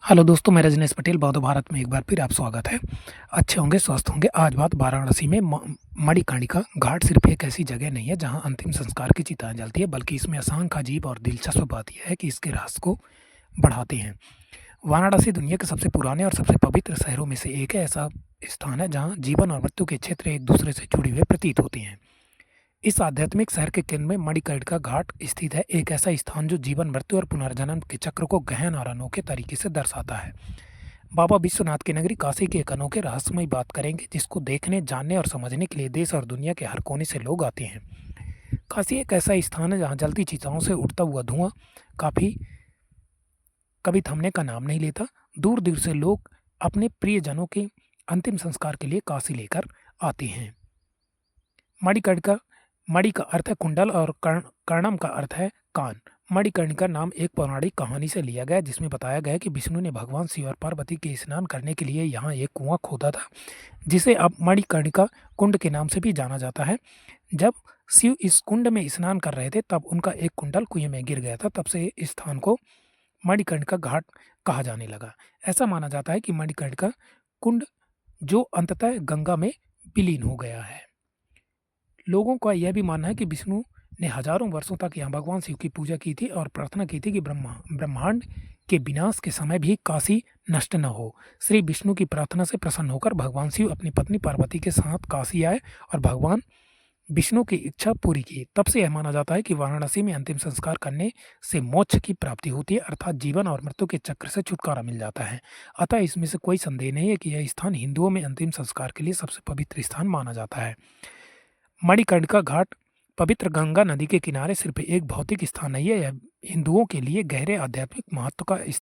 Hello दोस्तों, मैं रजनीश पटेल बौद्ध भारत में एक बार फिर आप स्वागत है। अच्छे होंगे, स्वस्थ होंगे। आज बात वाराणसी में मणिकर्णिका घाट सिर्फ एक ऐसी जगह नहीं है जहां अंतिम संस्कार की चिताएं जलती है, बल्कि इसमें असंख्य अजीब और दिलचस्प बात यह है कि इसके रहस्य को बढ़ाते हैं। वाराणसी दुनिया के सबसे पुराने और सबसे पवित्र शहरों में से एक है। ऐसा स्थान है जहाँ जीवन और मृत्यु के क्षेत्र एक दूसरे से जुड़े हुए प्रतीत होते हैं। इस आध्यात्मिक शहर के केंद्र में मणिकर्णिका घाट स्थित है, एक ऐसा स्थान जो जीवन, मृत्यु और पुनर्जन्म के चक्र को गहन और अनोखे तरीके से दर्शाता है। बाबा विश्वनाथ की नगरी काशी के एक अनोखे रहस्यमय बात करेंगे, जिसको देखने, जानने और समझने के लिए देश और दुनिया के हर कोने से लोग आते हैं। काशी एक ऐसा स्थान है जहाँ जलती चिताओं से उठता हुआ धुआं काफी कभी थमने का नाम नहीं लेता। दूर दूर से लोग अपने प्रियजनों के अंतिम संस्कार के लिए काशी लेकर आते हैं। मणिकर्णिका, मणि का अर्थ है कुंडल और कर्णम का अर्थ है कान। मणिकर्णिका नाम एक पौराणिक कहानी से लिया गया है, जिसमें बताया गया है कि विष्णु ने भगवान शिव और पार्वती के स्नान करने के लिए यहाँ एक कुआं खोदा था, जिसे अब मणिकर्णिका कुंड के नाम से भी जाना जाता है। जब शिव इस कुंड में स्नान कर रहे थे, तब उनका एक कुंडल कुएं में गिर गया था। तब से इस स्थान को मणिकर्णिका घाट कहा जाने लगा। ऐसा माना जाता है कि मणिकर्णिका कुंड जो अंततः गंगा में विलीन हो गया है। लोगों का यह भी मानना है कि विष्णु ने हजारों वर्षों तक यहाँ भगवान शिव की पूजा की थी और प्रार्थना की थी कि ब्रह्मांड के विनाश के समय भी काशी नष्ट न हो। श्री विष्णु की प्रार्थना से प्रसन्न होकर भगवान शिव अपनी पत्नी पार्वती के साथ काशी आए और भगवान विष्णु की इच्छा पूरी की। तब से यह माना जाता है कि वाराणसी में अंतिम संस्कार करने से मोक्ष की प्राप्ति होती है, अर्थात जीवन और मृत्यु के चक्र से छुटकारा मिल जाता है। अतः इसमें से कोई संदेह नहीं है कि यह स्थान हिंदुओं में अंतिम संस्कार के लिए सबसे पवित्र स्थान माना जाता है। मणिकर्णिका घाट पवित्र गंगा नदी के किनारे सिर्फ एक भौतिक स्थान नहीं है, यह हिंदुओं के लिए गहरे आध्यात्मिक महत्व का